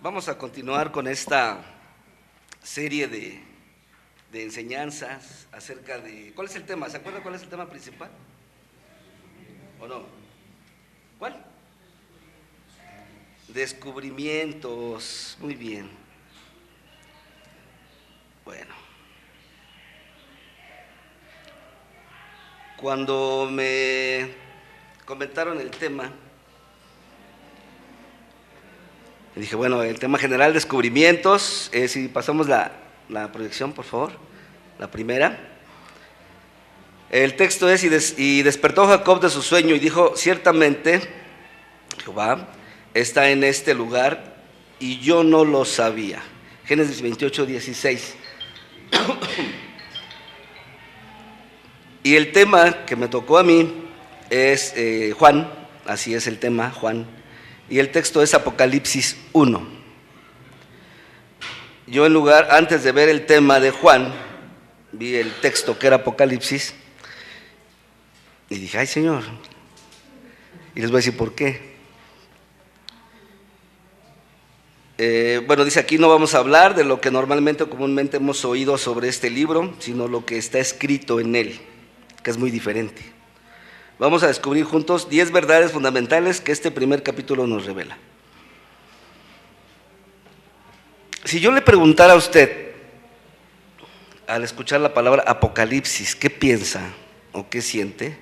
Vamos a continuar con esta serie de enseñanzas acerca de... ¿Cuál es el tema? ¿Se acuerda cuál es el tema principal? ¿O no? ¿Cuál? Descubrimientos. Muy bien. Bueno. Cuando me comentaron el tema, dije, bueno, el tema general, descubrimientos. Si pasamos la proyección, por favor, la primera. El texto es, y despertó Jacob de su sueño y dijo, ciertamente, Jehová está en este lugar y yo no lo sabía. Génesis 28, 16. Y el tema que me tocó a mí es Juan, así es el tema, Juan. Y el texto es Apocalipsis 1. Yo antes de ver el tema de Juan, vi el texto que era Apocalipsis y dije, ay Señor, y les voy a decir por qué. Bueno, dice aquí no vamos a hablar de lo que normalmente o comúnmente hemos oído sobre este libro, sino lo que está escrito en él, que es muy diferente. Vamos a descubrir juntos 10 verdades fundamentales que este primer capítulo nos revela. Si yo le preguntara a usted, al escuchar la palabra Apocalipsis, ¿qué piensa o qué siente?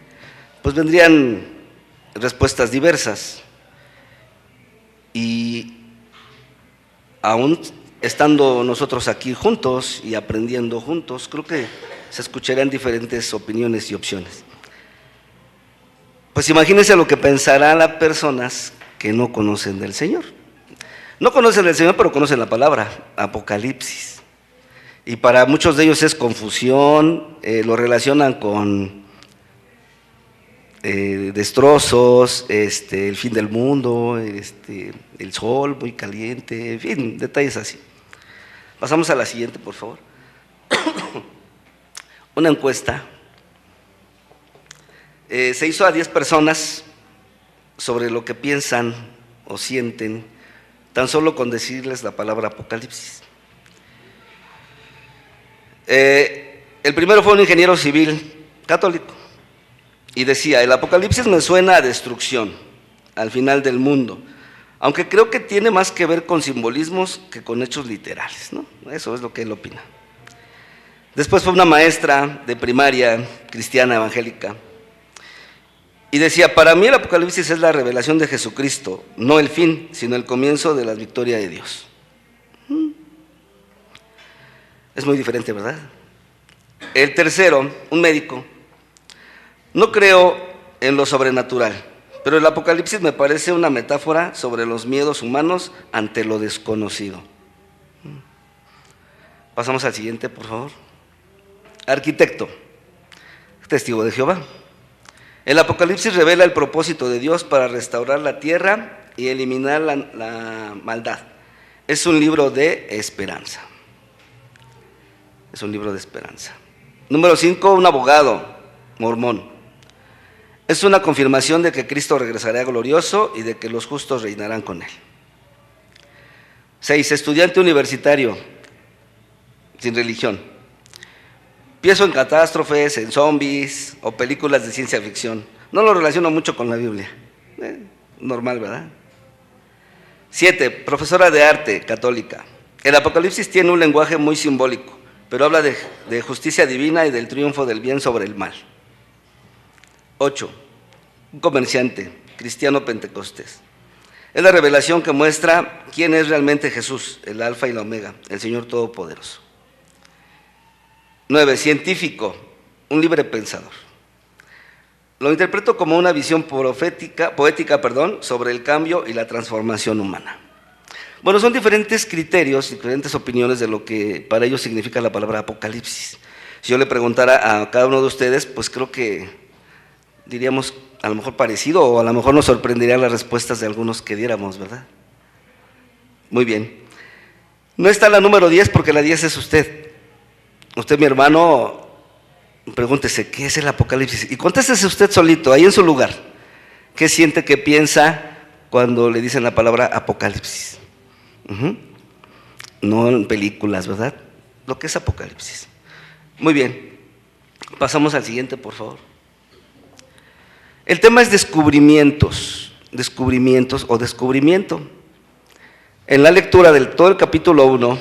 Pues vendrían respuestas diversas. Y aún estando nosotros aquí juntos y aprendiendo juntos, creo que se escucharían diferentes opiniones y opciones. Pues imagínense lo que pensarán las personas que no conocen del Señor. No conocen del Señor, pero conocen la palabra, Apocalipsis. Y para muchos de ellos es confusión, lo relacionan con destrozos, el fin del mundo, el sol muy caliente, en fin, detalles así. Pasamos a la siguiente, por favor. Una encuesta. Se hizo a 10 personas sobre lo que piensan o sienten, tan solo con decirles la palabra Apocalipsis. El primero fue un ingeniero civil católico y decía, el Apocalipsis me suena a destrucción, al final del mundo, aunque creo que tiene más que ver con simbolismos que con hechos literales, ¿no? Eso es lo que él opina. Después fue una maestra de primaria cristiana evangélica y decía, para mí el Apocalipsis es la revelación de Jesucristo, no el fin, sino el comienzo de la victoria de Dios. Es muy diferente, ¿verdad? El tercero, un médico, no creo en lo sobrenatural, pero el Apocalipsis me parece una metáfora sobre los miedos humanos ante lo desconocido. Pasamos al siguiente, por favor. Arquitecto, testigo de Jehová. El Apocalipsis revela el propósito de Dios para restaurar la tierra y eliminar la maldad. Es un libro de esperanza. Es un libro de esperanza. Número 5, un abogado mormón. Es una confirmación de que Cristo regresará glorioso y de que los justos reinarán con él. 6, estudiante universitario sin religión. Pienso en catástrofes, en zombies o películas de ciencia ficción. No lo relaciono mucho con la Biblia. Normal, ¿verdad? 7, profesora de arte católica. El Apocalipsis tiene un lenguaje muy simbólico, pero habla de justicia divina y del triunfo del bien sobre el mal. 8, un comerciante cristiano pentecostés. Es la revelación que muestra quién es realmente Jesús, el alfa y la omega, el Señor Todopoderoso. 9, científico, un libre pensador. Lo interpreto como una visión poética, sobre el cambio y la transformación humana. Bueno, son diferentes criterios, diferentes opiniones de lo que para ellos significa la palabra Apocalipsis. Si yo le preguntara a cada uno de ustedes, pues creo que diríamos a lo mejor parecido, o a lo mejor nos sorprenderían las respuestas de algunos que diéramos, ¿verdad? Muy bien. No está la número 10 porque la 10 es usted. Usted, mi hermano, pregúntese, ¿qué es el Apocalipsis? Y contéstese usted solito, ahí en su lugar. ¿Qué siente, qué piensa cuando le dicen la palabra Apocalipsis? Ujú. No en películas, ¿verdad? Lo que es Apocalipsis. Muy bien, pasamos al siguiente, por favor. El tema es descubrimientos o descubrimiento. En la lectura del todo el capítulo 1,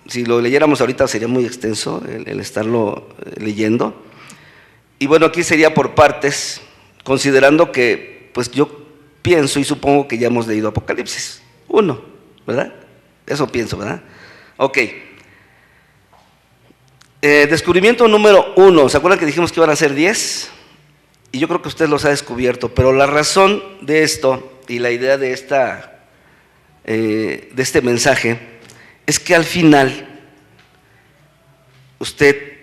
si lo leyéramos ahorita sería muy extenso el estarlo leyendo. Y bueno, aquí sería por partes, considerando que, pues yo pienso y supongo que ya hemos leído Apocalipsis 1, ¿verdad? Eso pienso, ¿verdad? Ok. Descubrimiento número 1, ¿se acuerdan que dijimos que iban a ser 10? Y yo creo que usted los ha descubierto, pero la razón de esto y la idea de este mensaje es que al final usted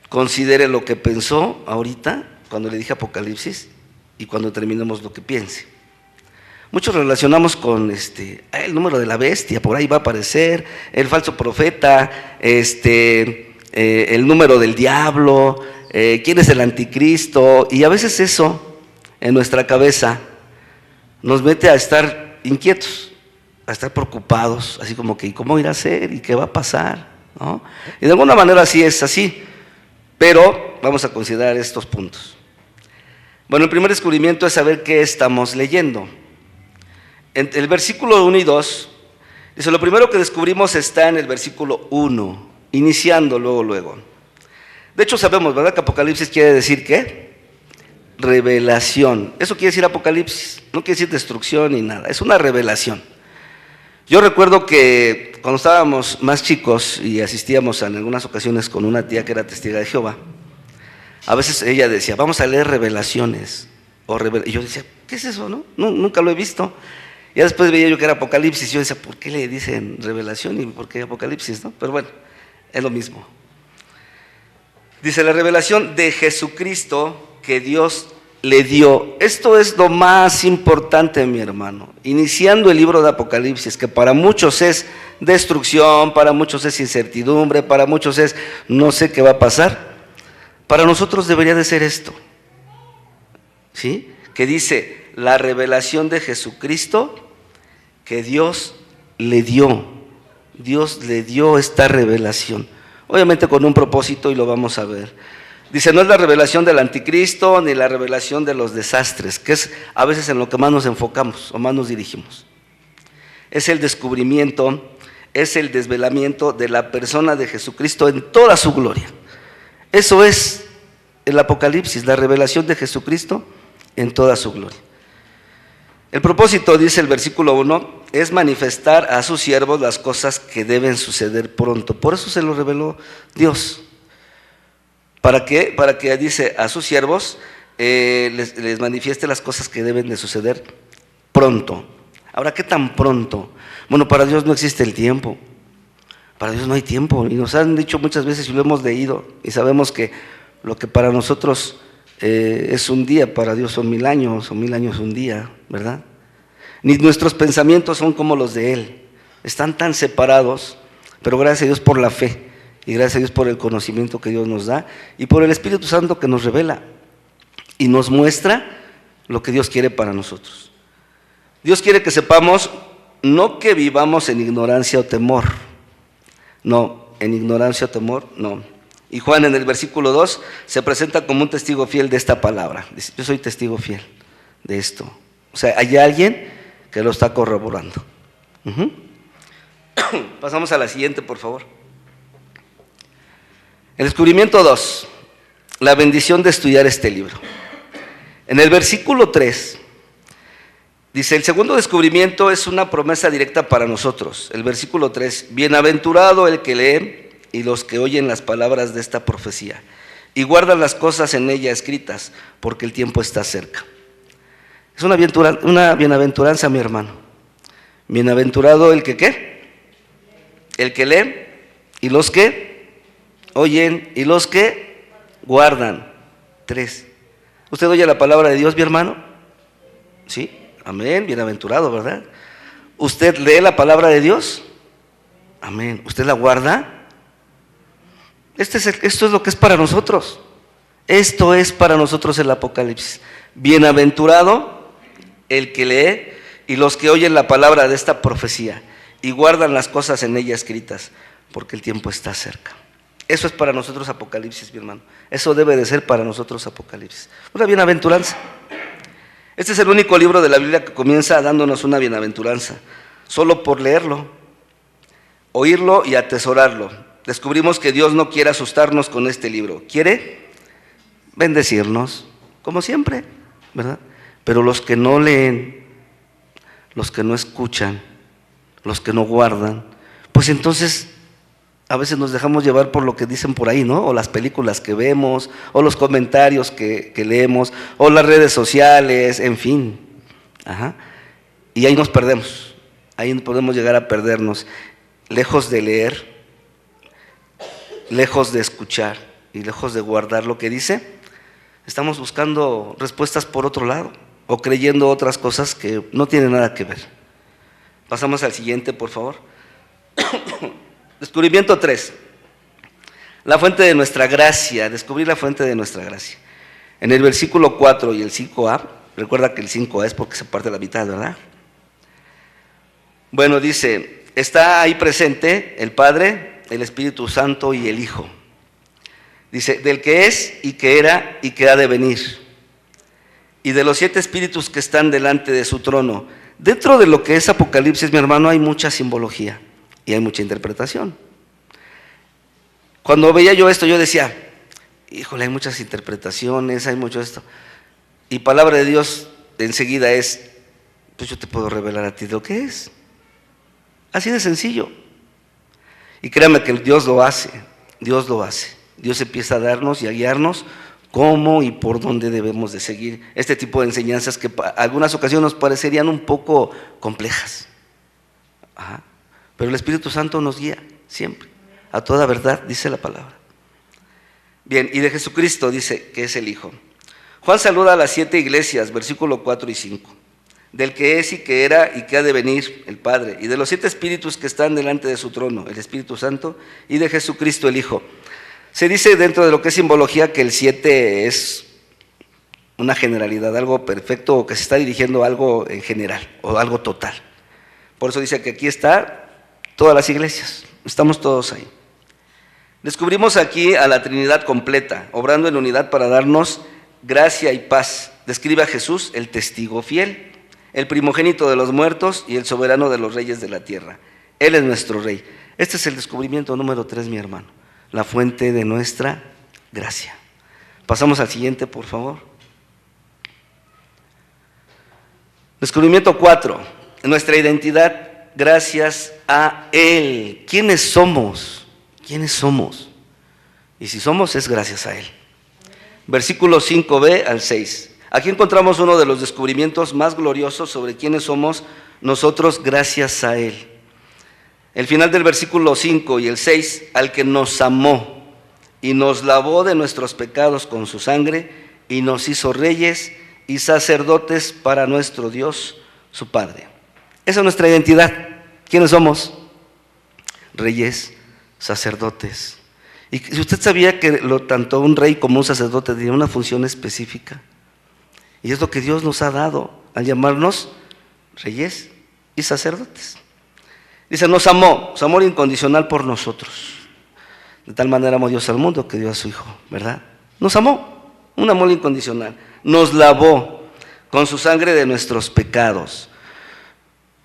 considere lo que pensó ahorita cuando le dije Apocalipsis y cuando terminemos lo que piense. Muchos relacionamos con el número de la bestia, por ahí va a aparecer, el falso profeta, el número del diablo, quién es el anticristo, y a veces eso en nuestra cabeza nos mete a estar inquietos, a estar preocupados, así como que ¿y cómo irá a ser? ¿Y qué va a pasar? ¿No? Y de alguna manera sí es así, pero vamos a considerar estos puntos. Bueno, el primer descubrimiento es saber qué estamos leyendo. En el versículo 1 y 2, dice, lo primero que descubrimos está en el versículo 1, iniciando luego. De hecho sabemos, ¿verdad?, que Apocalipsis quiere decir ¿qué? Revelación. Eso quiere decir Apocalipsis, no quiere decir destrucción ni nada, es una revelación. Yo recuerdo que cuando estábamos más chicos y asistíamos en algunas ocasiones con una tía que era testiga de Jehová, a veces ella decía, vamos a leer revelaciones. Y yo decía, ¿qué es eso? No, nunca lo he visto. Y después veía yo que era Apocalipsis y yo decía, ¿por qué le dicen revelación y por qué Apocalipsis? ¿No? Pero bueno, es lo mismo. Dice, la revelación de Jesucristo que Dios le dio. Esto es lo más importante, mi hermano. Iniciando el libro de Apocalipsis, que para muchos es destrucción, para muchos es incertidumbre, para muchos es no sé qué va a pasar. Para nosotros debería de ser esto, ¿sí? Que dice, la revelación de Jesucristo que Dios le dio. Dios le dio esta revelación. Obviamente con un propósito y lo vamos a ver. Dice, no es la revelación del anticristo ni la revelación de los desastres, que es a veces en lo que más nos enfocamos o más nos dirigimos. Es el descubrimiento, es el desvelamiento de la persona de Jesucristo en toda su gloria. Eso es el Apocalipsis, la revelación de Jesucristo en toda su gloria. El propósito, dice el versículo 1, es manifestar a sus siervos las cosas que deben suceder pronto. Por eso se lo reveló Dios. ¿Para qué? Para que, dice, a sus siervos les manifieste las cosas que deben de suceder pronto. Ahora, ¿qué tan pronto? Bueno, para Dios no existe el tiempo. Para Dios no hay tiempo. Y nos han dicho muchas veces y lo hemos leído y sabemos que lo que para nosotros es un día, para Dios son 1000 años, o 1000 años un día, ¿verdad? Ni nuestros pensamientos son como los de Él. Están tan separados, pero gracias a Dios por la fe. Y gracias a Dios por el conocimiento que Dios nos da y por el Espíritu Santo que nos revela y nos muestra lo que Dios quiere para nosotros. Dios quiere que sepamos, no que vivamos en ignorancia o temor. No, en ignorancia o temor, no. Y Juan en el versículo 2 se presenta como un testigo fiel de esta palabra. Dice, yo soy testigo fiel de esto. O sea, hay alguien que lo está corroborando. Pasamos a la siguiente, por favor. El descubrimiento 2, la bendición de estudiar este libro. En el versículo 3, dice, el segundo descubrimiento es una promesa directa para nosotros. El versículo 3, bienaventurado el que lee y los que oyen las palabras de esta profecía y guardan las cosas en ella escritas, porque el tiempo está cerca. Es una bienaventuranza, mi hermano. Bienaventurado el que ¿qué? El que lee y los que oyen y los que guardan. 3. ¿Usted oye la palabra de Dios, mi hermano? Sí, amén, bienaventurado, ¿verdad? ¿Usted lee la palabra de Dios? Amén. ¿Usted la guarda? Esto es lo que es para nosotros. Esto es para nosotros el Apocalipsis. Bienaventurado el que lee y los que oyen la palabra de esta profecía y guardan las cosas en ella escritas, porque el tiempo está cerca. Eso es para nosotros Apocalipsis, mi hermano. Eso debe de ser para nosotros Apocalipsis. Una bienaventuranza. Este es el único libro de la Biblia que comienza dándonos una bienaventuranza, solo por leerlo, oírlo y atesorarlo. Descubrimos que Dios no quiere asustarnos con este libro, quiere bendecirnos, como siempre, ¿verdad? Pero los que no leen, los que no escuchan, los que no guardan, pues entonces a veces nos dejamos llevar por lo que dicen por ahí, ¿no? O las películas que vemos, o los comentarios que leemos, o las redes sociales, en fin. Ajá. Y ahí nos perdemos, ahí podemos llegar a perdernos, lejos de leer, lejos de escuchar y lejos de guardar lo que dice. Estamos buscando respuestas por otro lado, o creyendo otras cosas que no tienen nada que ver. Pasamos al siguiente, por favor. Descubrimiento 3. La fuente de nuestra gracia, descubrir la fuente de nuestra gracia. En el versículo 4 y el 5a, recuerda que el 5a es porque se parte la mitad, ¿verdad? Bueno, dice, está ahí presente el Padre, el Espíritu Santo y el Hijo. Dice, del que es y que era y que ha de venir. Y de los 7 espíritus que están delante de su trono. Dentro de lo que es Apocalipsis, mi hermano, hay mucha simbología y hay mucha interpretación. Cuando veía yo esto, yo decía, híjole, hay muchas interpretaciones, hay mucho esto. Y palabra de Dios enseguida es, pues yo te puedo revelar a ti lo que es. Así de sencillo. Y créame que Dios lo hace, Dios lo hace. Dios empieza a darnos y a guiarnos cómo y por dónde debemos de seguir este tipo de enseñanzas que en algunas ocasiones nos parecerían un poco complejas. Ajá. Pero el Espíritu Santo nos guía siempre, a toda verdad, dice la palabra. Bien, y de Jesucristo dice que es el Hijo. Juan saluda a las 7 iglesias, versículo 4 y 5. Del que es y que era y que ha de venir, el Padre, y de los 7 espíritus que están delante de su trono, el Espíritu Santo, y de Jesucristo el Hijo. Se dice dentro de lo que es simbología que el 7 es una generalidad, algo perfecto, o que se está dirigiendo a algo en general, o algo total. Por eso dice que aquí está todas las iglesias, estamos todos ahí. Descubrimos aquí a la Trinidad completa, obrando en unidad para darnos gracia y paz. Describe a Jesús, el testigo fiel, el primogénito de los muertos y el soberano de los reyes de la tierra. Él es nuestro rey. Este es el descubrimiento número 3, mi hermano, la fuente de nuestra gracia. Pasamos al siguiente, por favor. Descubrimiento 4, nuestra identidad gracias a Él. ¿Quiénes somos? ¿Quiénes somos? Y si somos, es gracias a Él. Versículos 5b al 6. Aquí encontramos uno de los descubrimientos más gloriosos sobre quiénes somos nosotros gracias a Él. El final del versículo 5 y el 6, al que nos amó y nos lavó de nuestros pecados con su sangre y nos hizo reyes y sacerdotes para nuestro Dios, su Padre. Esa es nuestra identidad. ¿Quiénes somos? Reyes, sacerdotes. Y si usted sabía que tanto un rey como un sacerdote tienen una función específica, y es lo que Dios nos ha dado al llamarnos reyes y sacerdotes. Dice, nos amó, su amor incondicional por nosotros. De tal manera amó Dios al mundo que dio a su Hijo, ¿verdad? Nos amó, un amor incondicional. Nos lavó con su sangre de nuestros pecados.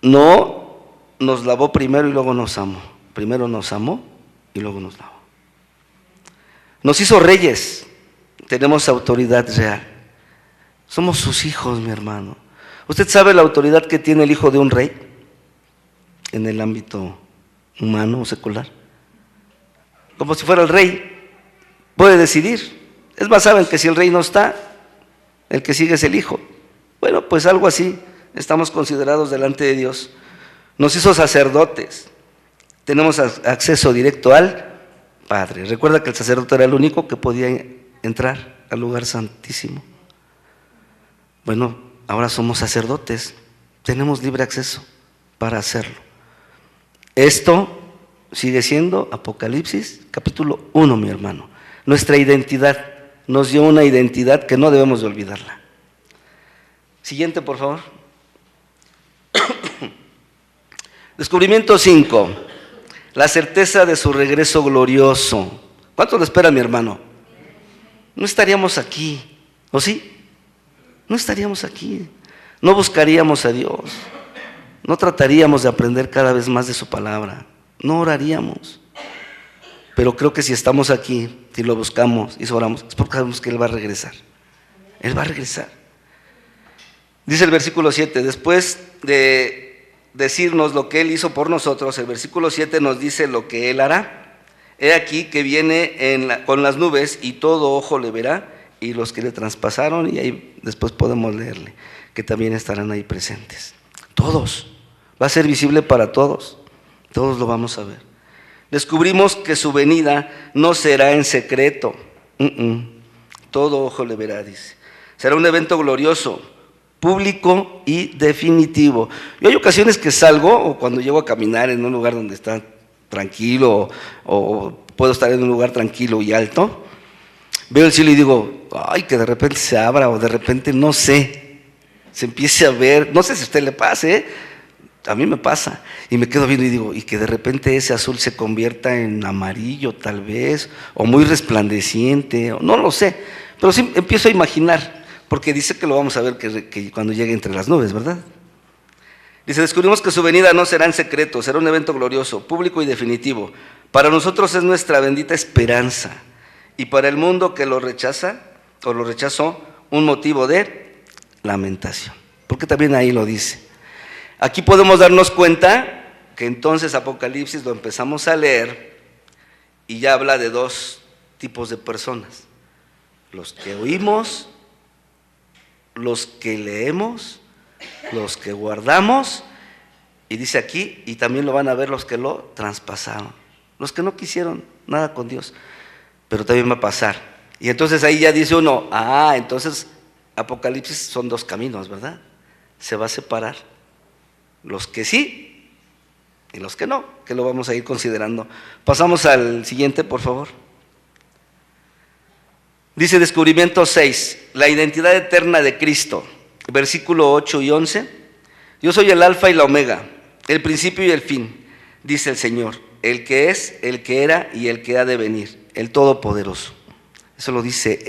No nos lavó primero y luego nos amó. Primero nos amó y luego nos lavó. Nos hizo reyes, tenemos autoridad real. Somos sus hijos, mi hermano. ¿Usted sabe la autoridad que tiene el hijo de un rey en el ámbito humano o secular? Como si fuera el rey, puede decidir. Es más, saben que si el rey no está, el que sigue es el hijo. Bueno, pues algo así estamos considerados delante de Dios. Nos hizo sacerdotes, tenemos acceso directo al Padre. Recuerda que el sacerdote era el único que podía entrar al lugar santísimo. Bueno, ahora somos sacerdotes, tenemos libre acceso para hacerlo. Esto sigue siendo Apocalipsis capítulo 1, mi hermano. Nuestra identidad, nos dio una identidad que no debemos de olvidarla. Siguiente, por favor. Descubrimiento 5. La certeza de su regreso glorioso. ¿Cuánto lo espera mi hermano? No estaríamos aquí, ¿o sí? No estaríamos aquí. No buscaríamos a Dios. No trataríamos de aprender cada vez más de su palabra. No oraríamos. Pero creo que si estamos aquí, si lo buscamos y oramos, es porque sabemos que Él va a regresar. Él va a regresar. Dice el versículo 7, después de decirnos lo que Él hizo por nosotros, el versículo 7 nos dice lo que Él hará. He aquí que viene con las nubes y todo ojo le verá, y los que le traspasaron, y ahí después podemos leerle, que también estarán ahí presentes. Todos. Va a ser visible para todos. Todos lo vamos a ver. Descubrimos que su venida no será en secreto. Todo ojo le verá, dice. Será un evento glorioso, público y definitivo. Yo hay ocasiones que salgo, o cuando llego a caminar en un lugar donde está tranquilo, o puedo estar en un lugar tranquilo y alto, veo el cielo y digo, ay, que de repente se abra, o de repente, no sé, se empiece a ver, no sé si a usted le pase, a mí me pasa, y me quedo viendo y digo, y que de repente ese azul se convierta en amarillo tal vez, o muy resplandeciente, o no lo sé, pero sí empiezo a imaginar, porque dice que lo vamos a ver que cuando llegue entre las nubes, ¿verdad? Dice, descubrimos que su venida no será en secreto, será un evento glorioso, público y definitivo. Para nosotros es nuestra bendita esperanza, y para el mundo que lo rechaza, o lo rechazó, un motivo de lamentación, porque también ahí lo dice. Aquí podemos darnos cuenta que entonces Apocalipsis lo empezamos a leer y ya habla de dos tipos de personas: los que oímos, los que leemos, los que guardamos, y dice aquí, y también lo van a ver los que lo traspasaron, los que no quisieron nada con Dios, pero también va a pasar. Y entonces ahí ya dice uno, entonces Apocalipsis son dos caminos, ¿verdad? Se va a separar los que sí y los que no, que lo vamos a ir considerando. Pasamos al siguiente, por favor. Dice descubrimiento 6, la identidad eterna de Cristo, versículo 8 y 11. Yo soy el alfa y la omega, el principio y el fin, dice el Señor, el que es, el que era y el que ha de venir, el Todopoderoso. Eso lo dice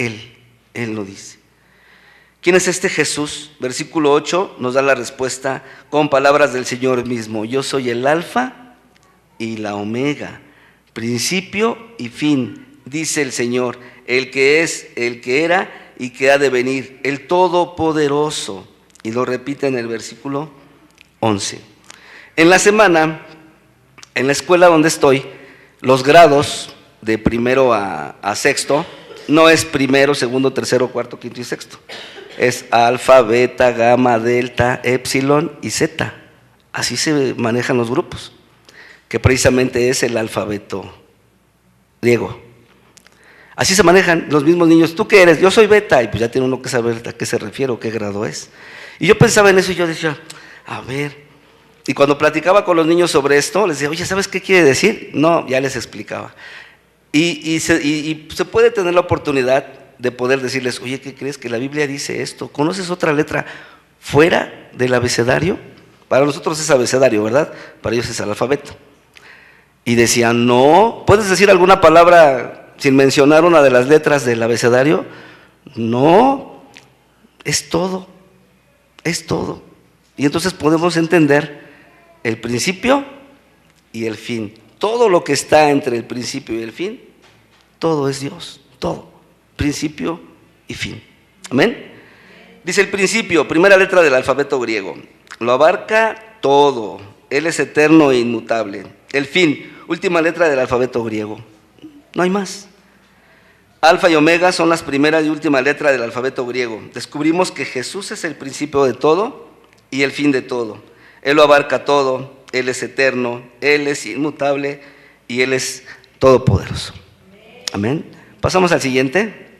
Él lo dice. ¿Quién es este Jesús? Versículo 8 nos da la respuesta con palabras del Señor mismo. Yo soy el alfa y la omega, principio y fin, dice el Señor, el que es, el que era y que ha de venir, el Todopoderoso. Y lo repite en el versículo 11. En la semana, en la escuela donde estoy, los grados de primero a sexto, no es primero, segundo, tercero, cuarto, quinto y sexto. Es alfa, beta, gamma, delta, epsilon y zeta. Así se manejan los grupos, que precisamente es el alfabeto griego. Así se manejan los mismos niños. ¿Tú qué eres? Yo soy beta. Y pues ya tiene uno que saber a qué se refiere o qué grado es. Y yo pensaba en eso y yo decía, a ver. Y cuando platicaba con los niños sobre esto, les decía, oye, ¿sabes qué quiere decir? No, ya les explicaba. Y se puede tener la oportunidad de poder decirles, oye, ¿qué crees? Que la Biblia dice esto. ¿Conoces otra letra fuera del abecedario? Para nosotros es abecedario, ¿verdad? Para ellos es el alfabeto. Y decían, no, ¿puedes decir alguna palabra sin mencionar una de las letras del abecedario? No, es todo, es todo. Y entonces podemos entender el principio y el fin. Todo lo que está entre el principio y el fin, todo es Dios, todo, principio y fin. Amén. Dice el principio, primera letra del alfabeto griego, lo abarca todo, Él es eterno e inmutable. El fin, última letra del alfabeto griego, no hay más. Alfa y omega son las primera y última letra del alfabeto griego. Descubrimos que Jesús es el principio de todo y el fin de todo. Él lo abarca todo, Él es eterno, Él es inmutable y Él es todopoderoso. Amén. Pasamos al siguiente.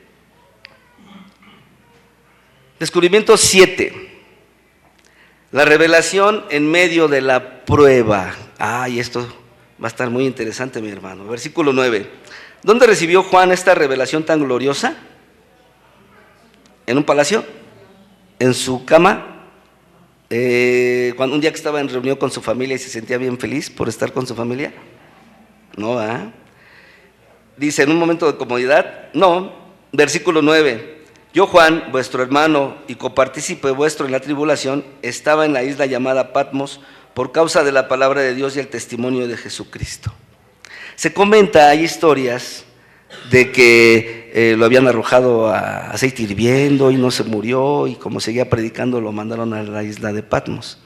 Descubrimiento 7. La revelación en medio de la prueba. Y esto va a estar muy interesante, mi hermano. Versículo 9. ¿Dónde recibió Juan esta revelación tan gloriosa? ¿En un palacio? ¿En su cama? Cuando un día que estaba en reunión con su familia y se sentía bien feliz por estar con su familia. No, ¿ah? Dice, en un momento de comodidad, no. Versículo 9, yo Juan, vuestro hermano y copartícipe vuestro en la tribulación, estaba en la isla llamada Patmos por causa de la palabra de Dios y el testimonio de Jesucristo. Se comenta, hay historias de que lo habían arrojado a aceite hirviendo y no se murió, y como seguía predicando lo mandaron a la isla de Patmos.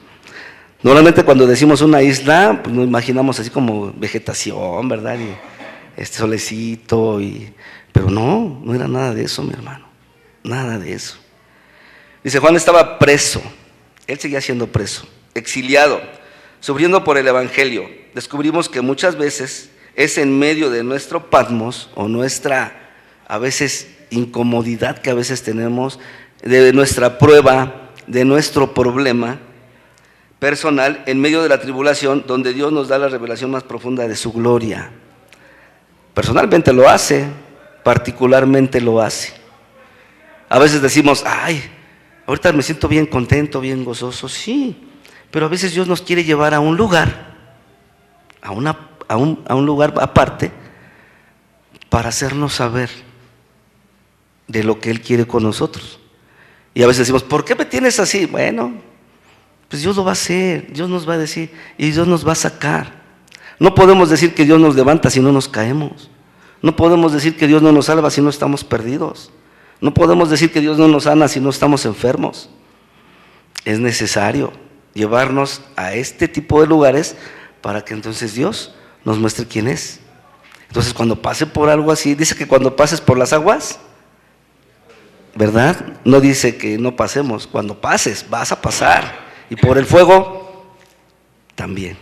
Normalmente cuando decimos una isla, pues nos imaginamos así como vegetación, ¿verdad? Y este solecito, pero no era nada de eso, mi hermano, nada de eso. Dice, Juan estaba preso, él seguía siendo preso, exiliado, sufriendo por el evangelio. Descubrimos que muchas veces es en medio de nuestro Patmos o nuestra, a veces, incomodidad que a veces tenemos, de nuestra prueba, de nuestro problema personal, en medio de la tribulación, donde Dios nos da la revelación más profunda de su gloria. Personalmente lo hace, particularmente lo hace. A veces decimos, ay, ahorita me siento bien contento, bien gozoso, sí, pero a veces Dios nos quiere llevar a un lugar, a un lugar aparte, para hacernos saber de lo que Él quiere con nosotros. Y a veces decimos, ¿por qué me tienes así? Bueno, pues Dios lo va a hacer, Dios nos va a decir y Dios nos va a sacar. No podemos decir que Dios nos levanta si no nos caemos. No podemos decir que Dios no nos salva si no estamos perdidos. No podemos decir que Dios no nos sana si no estamos enfermos. Es necesario llevarnos a este tipo de lugares para que entonces Dios nos muestre quién es. Entonces cuando pase por algo así, dice que cuando pases por las aguas, ¿verdad? No dice que no pasemos, cuando pases vas a pasar, y por el fuego también.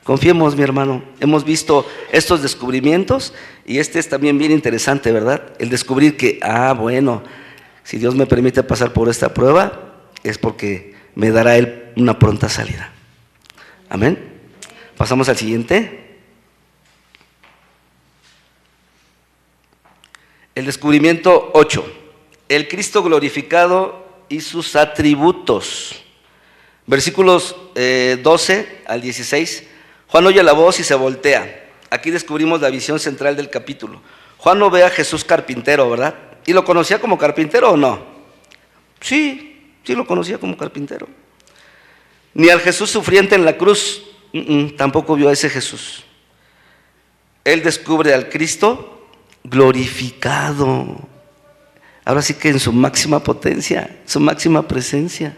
Confiemos, mi hermano, hemos visto estos descubrimientos y este es también bien interesante, ¿verdad? El descubrir que, bueno, si Dios me permite pasar por esta prueba, es porque me dará Él una pronta salida. Amén. Pasamos al siguiente. El descubrimiento 8. El Cristo glorificado y sus atributos. Versículos 12 al 16. Juan oye la voz y se voltea. Aquí descubrimos la visión central del capítulo. Juan no ve a Jesús carpintero, ¿verdad? ¿Y lo conocía como carpintero o no? Sí lo conocía como carpintero. Ni al Jesús sufriente en la cruz, tampoco vio a ese Jesús. Él descubre al Cristo glorificado. Ahora sí que en su máxima potencia, su máxima presencia,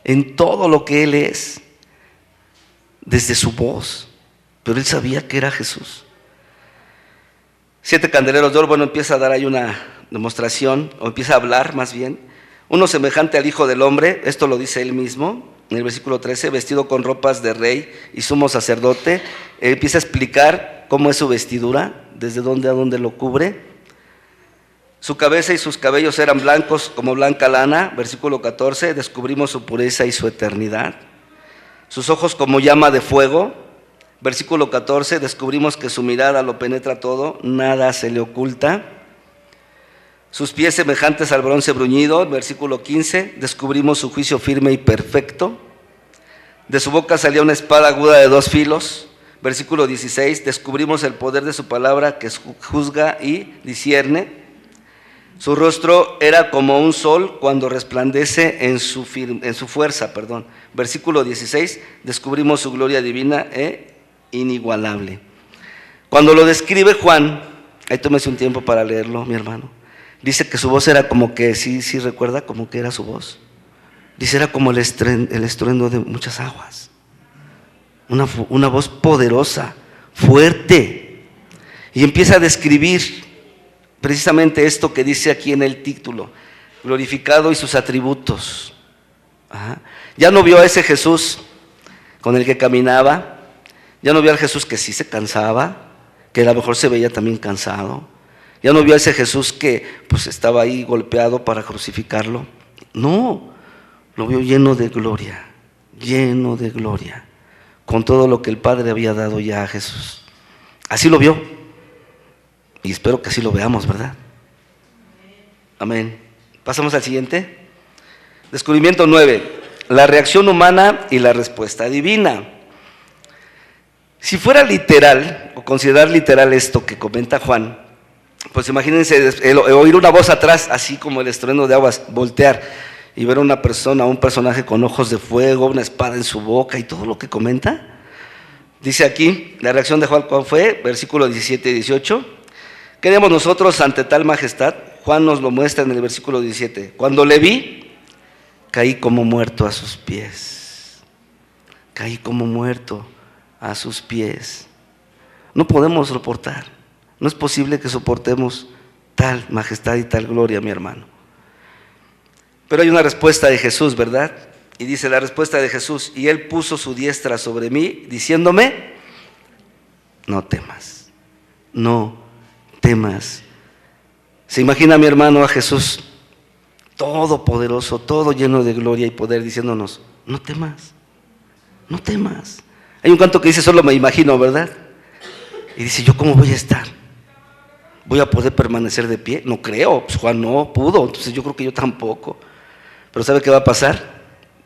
en todo lo que Él es, desde su voz, pero Él sabía que era Jesús. 7 candeleros de oro, bueno, empieza a dar ahí una demostración, o empieza a hablar más bien, uno semejante al Hijo del Hombre, esto lo dice Él mismo, en el versículo 13, vestido con ropas de rey y sumo sacerdote. Él empieza a explicar cómo es su vestidura, desde dónde a dónde lo cubre. Su cabeza y sus cabellos eran blancos como blanca lana, versículo 14, descubrimos su pureza y su eternidad. Sus ojos como llama de fuego, versículo 14, descubrimos que su mirada lo penetra todo, nada se le oculta. Sus pies semejantes al bronce bruñido, versículo 15, descubrimos su juicio firme y perfecto. De su boca salía una espada aguda de 2 filos, versículo 16, descubrimos el poder de su palabra que juzga y discierne. Su rostro era como un sol cuando resplandece en su fuerza, Versículo 16, descubrimos su gloria divina e inigualable. Cuando lo describe Juan, ahí tómese un tiempo para leerlo, mi hermano. Dice que su voz era como que, sí recuerda, como que era su voz. Dice, era como el estruendo de muchas aguas. Una voz poderosa, fuerte. Y empieza a describir precisamente esto que dice aquí en el título, glorificado y sus atributos. Ya no vio a ese Jesús con el que caminaba, ya no vio al Jesús que sí se cansaba, que a lo mejor se veía también cansado, ya no vio a ese Jesús que pues estaba ahí golpeado para crucificarlo. No, lo vio lleno de gloria, con todo lo que el Padre había dado ya a Jesús. Así lo vio. Y espero que así lo veamos, ¿verdad? Amén. Pasamos al siguiente. Descubrimiento 9. la reacción humana y la respuesta divina. Si fuera literal, o considerar literal esto que comenta Juan, pues imagínense oír una voz atrás, así como el estruendo de aguas, voltear y ver a una persona, un personaje con ojos de fuego, una espada en su boca y todo lo que comenta. Dice aquí, la reacción de Juan, ¿cuál fue? Versículo 17 y 18. ¿Qué haremos nosotros ante tal majestad? Juan nos lo muestra en el versículo 17. Cuando le vi, caí como muerto a sus pies. Caí como muerto a sus pies. No podemos soportar. No es posible que soportemos tal majestad y tal gloria, mi hermano. Pero hay una respuesta de Jesús, ¿verdad? Y dice la respuesta de Jesús: y Él puso su diestra sobre mí, diciéndome: no temas, no temas. ¿Se imagina, mi hermano, a Jesús todopoderoso, todo lleno de gloria y poder, diciéndonos: no temas, no temas? Hay un canto que dice: solo me imagino, ¿verdad? Y dice: ¿yo cómo voy a estar? ¿Voy a poder permanecer de pie? No creo, pues Juan no pudo, entonces yo creo que yo tampoco. Pero ¿sabe qué va a pasar?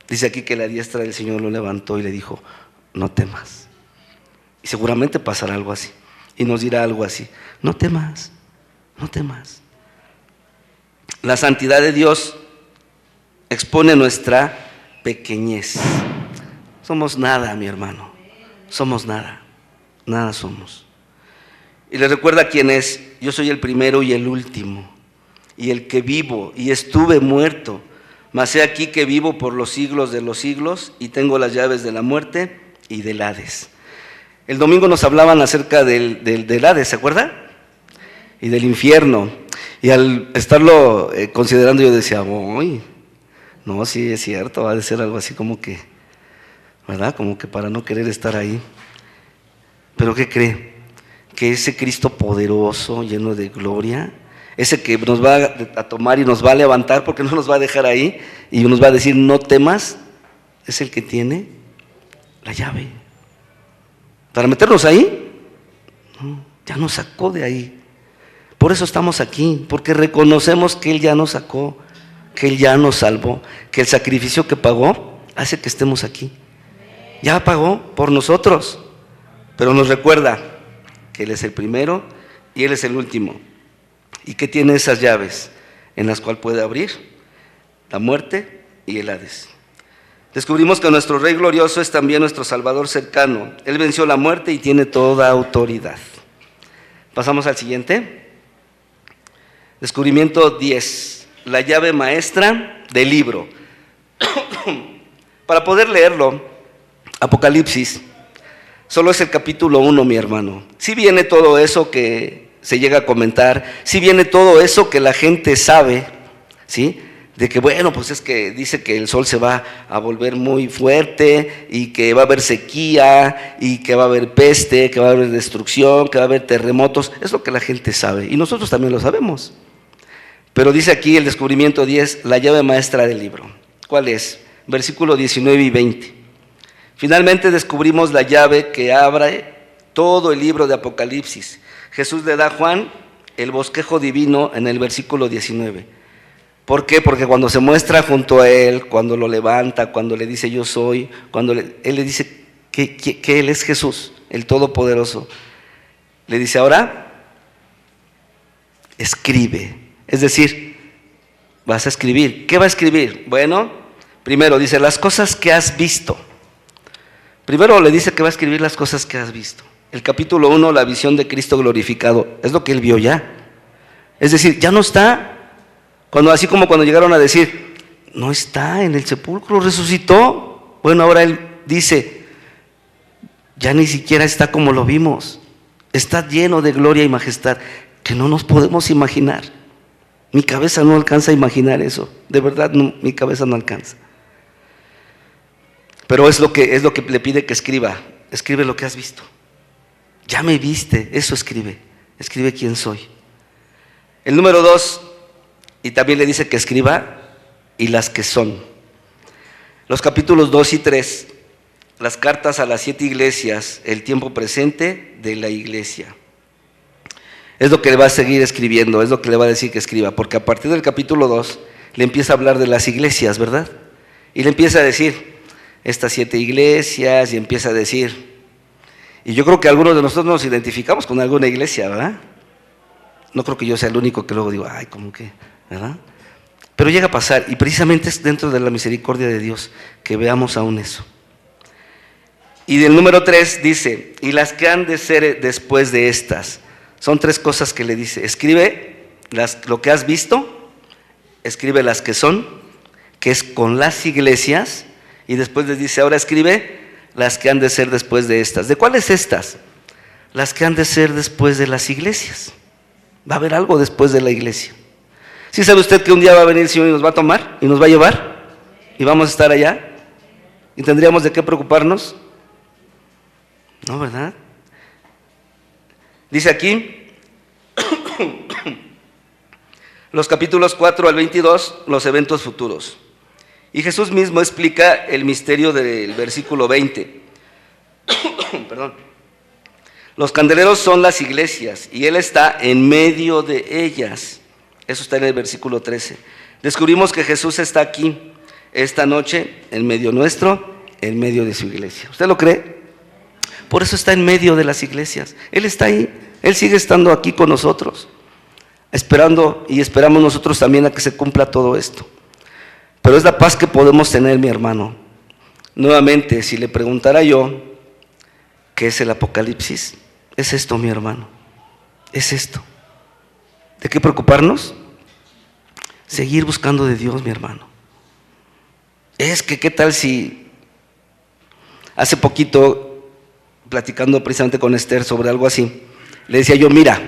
Dice aquí que la diestra del Señor lo levantó y le dijo: no temas. Y seguramente pasará algo así, y nos dirá algo así: no temas, no temas. La santidad de Dios expone nuestra pequeñez. Somos nada, mi hermano, somos nada, nada somos. Y le recuerda quién es: yo soy el primero y el último, y el que vivo, y estuve muerto, mas he aquí que vivo por los siglos de los siglos, y tengo las llaves de la muerte y del Hades. El domingo nos hablaban acerca del Hades, ¿se acuerda? Y del infierno. Y al estarlo considerando, yo decía: uy, no, sí es cierto, ha de ser algo así como que, ¿verdad? Como que para no querer estar ahí. Pero ¿qué cree? Que ese Cristo poderoso, lleno de gloria, ese que nos va a tomar y nos va a levantar, porque no nos va a dejar ahí, y nos va a decir: no temas, es el que tiene la llave. Para meternos ahí, no, ya nos sacó de ahí. Por eso estamos aquí, porque reconocemos que Él ya nos sacó, que Él ya nos salvó, que el sacrificio que pagó hace que estemos aquí. Ya pagó por nosotros, pero nos recuerda que Él es el primero y Él es el último, y que tiene esas llaves en las cuales puede abrir la muerte y el Hades. Descubrimos que nuestro Rey glorioso es también nuestro Salvador cercano. Él venció la muerte y tiene toda autoridad. Pasamos al siguiente. Descubrimiento 10, la llave maestra del libro. Para poder leerlo, Apocalipsis, solo es el capítulo 1, mi hermano. Si viene todo eso que se llega a comentar, si viene todo eso que la gente sabe, ¿sí? De que bueno, pues es que dice que el sol se va a volver muy fuerte y que va a haber sequía y que va a haber peste, que va a haber destrucción, que va a haber terremotos. Es lo que la gente sabe y nosotros también lo sabemos. Pero dice aquí el descubrimiento 10, la llave maestra del libro. ¿Cuál es? Versículo 19 y 20. Finalmente descubrimos la llave que abre todo el libro de Apocalipsis. Jesús le da a Juan el bosquejo divino en el versículo 19. ¿Por qué? Porque cuando se muestra junto a él, cuando lo levanta, cuando le dice yo soy, cuando él le dice que Él es Jesús, el Todopoderoso, le dice: ahora escribe. Es decir, vas a escribir. ¿Qué va a escribir? Bueno, primero dice las cosas que has visto. Primero le dice que va a escribir las cosas que has visto. El capítulo 1, la visión de Cristo glorificado, es lo que él vio ya. Es decir, ya no está. Así como cuando llegaron a decir: no está en el sepulcro, resucitó. Bueno, ahora él dice: ya ni siquiera está como lo vimos. Está lleno de gloria y majestad que no nos podemos imaginar. Mi cabeza no alcanza a imaginar eso. De verdad, no, mi cabeza no alcanza. Pero es lo que le pide que escriba. Escribe lo que has visto. Ya me viste, eso escribe. Escribe quién soy. El número 2, y también le dice que escriba y las que son. Los capítulos 2 y 3, las cartas a las 7 iglesias, el tiempo presente de la iglesia. Es lo que le va a seguir escribiendo, es lo que le va a decir que escriba, porque a partir del capítulo 2 le empieza a hablar de las iglesias, ¿verdad? Y le empieza a decir, estas 7 iglesias, y empieza a decir, y yo creo que algunos de nosotros nos identificamos con alguna iglesia, ¿verdad? No creo que yo sea el único que luego digo, ay, ¿cómo que? ¿Verdad? Pero llega a pasar, y precisamente es dentro de la misericordia de Dios que veamos aún eso. Y del número 3 dice, y las que han de ser después de estas. Son 3 cosas que le dice. Escribe lo que has visto, escribe las que son, que es con las iglesias, y después les dice, ahora escribe las que han de ser después de estas. ¿De cuáles estas? Las que han de ser después de las iglesias. Va a haber algo después de la iglesia. ¿Sí sabe usted que un día va a venir el Señor y nos va a tomar y nos va a llevar? Y vamos a estar allá. ¿Y tendríamos de qué preocuparnos? No, ¿verdad? Dice aquí, los capítulos 4 al 22, los eventos futuros. Y Jesús mismo explica el misterio del versículo 20. Perdón. Los candeleros son las iglesias y Él está en medio de ellas. Eso está en el versículo 13. Descubrimos que Jesús está aquí esta noche, en medio nuestro, en medio de su iglesia. ¿Usted lo cree? Por eso está en medio de las iglesias. Él está ahí, Él sigue estando aquí con nosotros, esperando, y esperamos nosotros también a que se cumpla todo esto. Pero es la paz que podemos tener, mi hermano. Nuevamente, si le preguntara yo, ¿qué es el Apocalipsis? Es esto, mi hermano, es esto. ¿De qué preocuparnos? Seguir buscando de Dios, mi hermano. Es que, ¿qué tal si hace poquito, platicando precisamente con Esther sobre algo así, le decía yo, mira,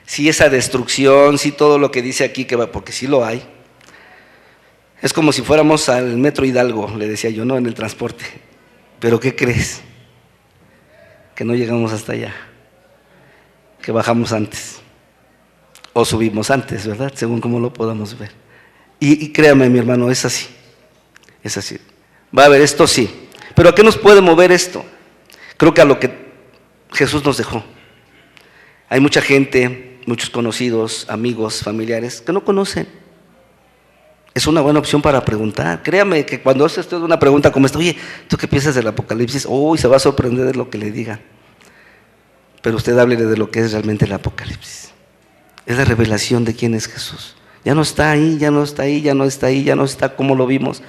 si esa destrucción, si todo lo que dice aquí que va, porque sí lo hay, es como si fuéramos al Metro Hidalgo, le decía yo, no, en el transporte. Pero ¿qué crees? Que no llegamos hasta allá, que bajamos antes, o subimos antes, ¿verdad? Según como lo podamos ver. Y créame, mi hermano, es así, es así. Va a haber esto, sí, pero ¿a qué nos puede mover esto? Creo que a lo que Jesús nos dejó. Hay mucha gente, muchos conocidos, amigos, familiares, que no conocen. Es una buena opción para preguntar. Créame que cuando hace usted una pregunta como esta, oye, ¿tú qué piensas del Apocalipsis? Uy, se va a sorprender de lo que le digan. Pero usted háblele de lo que es realmente el Apocalipsis. Es la revelación de quién es Jesús. Ya no está ahí, ya no está ahí, ya no está ahí, ya no está como lo vimos.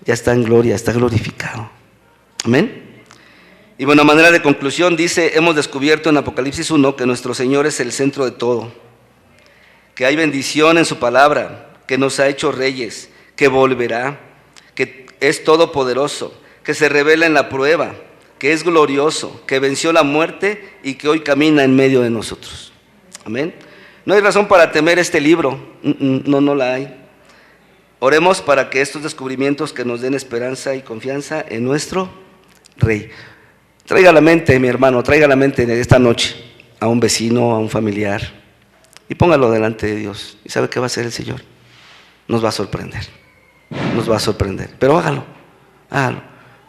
Ya está en gloria, está glorificado. Amén. Y bueno, a manera de conclusión dice, hemos descubierto en Apocalipsis 1 que nuestro Señor es el centro de todo, que hay bendición en su palabra, que nos ha hecho reyes, que volverá, que es todopoderoso, que se revela en la prueba, que es glorioso, que venció la muerte y que hoy camina en medio de nosotros. Amén. No hay razón para temer este libro, no la hay. Oremos para que estos descubrimientos que nos den esperanza y confianza en nuestro Rey. Traiga a la mente, mi hermano, traiga a la mente esta noche a un vecino, a un familiar, y póngalo delante de Dios. ¿Y sabe qué va a hacer el Señor? Nos va a sorprender, pero hágalo.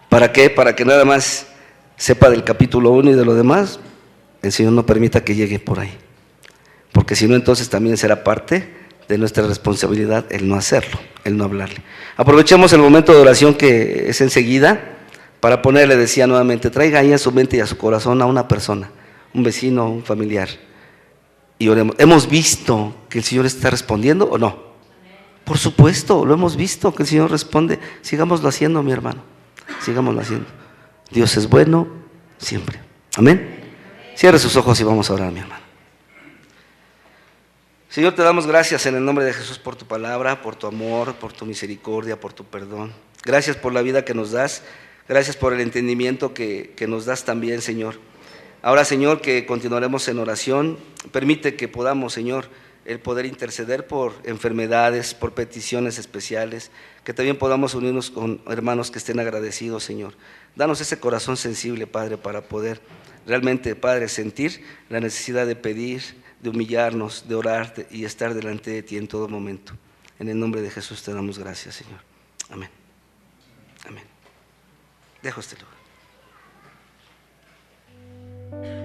¿Para qué? Para que nada más sepa del capítulo 1 y de lo demás, el Señor no permita que llegue por ahí, porque si no, entonces también será parte de nuestra responsabilidad el no hacerlo, el no hablarle. Aprovechemos el momento de oración que es enseguida, para ponerle, decía nuevamente, traiga ahí a su mente y a su corazón a una persona, un vecino, un familiar, y oremos. ¿Hemos visto que el Señor está respondiendo o no? Por supuesto, lo hemos visto que el Señor responde. Sigámoslo haciendo, mi hermano, sigámoslo haciendo. Dios es bueno siempre. Amén. Cierre sus ojos y vamos a orar, mi hermano. Señor, te damos gracias en el nombre de Jesús por tu palabra, por tu amor, por tu misericordia, por tu perdón. Gracias por la vida que nos das. Gracias por el entendimiento que nos das también, Señor. Ahora, Señor, que continuaremos en oración. Permite que podamos, Señor, el poder interceder por enfermedades, por peticiones especiales, que también podamos unirnos con hermanos que estén agradecidos, Señor. Danos ese corazón sensible, Padre, para poder realmente, Padre, sentir la necesidad de pedir, de humillarnos, de orar y estar delante de ti en todo momento. En el nombre de Jesús te damos gracias, Señor. Amén. Amén. Dejo este lugar.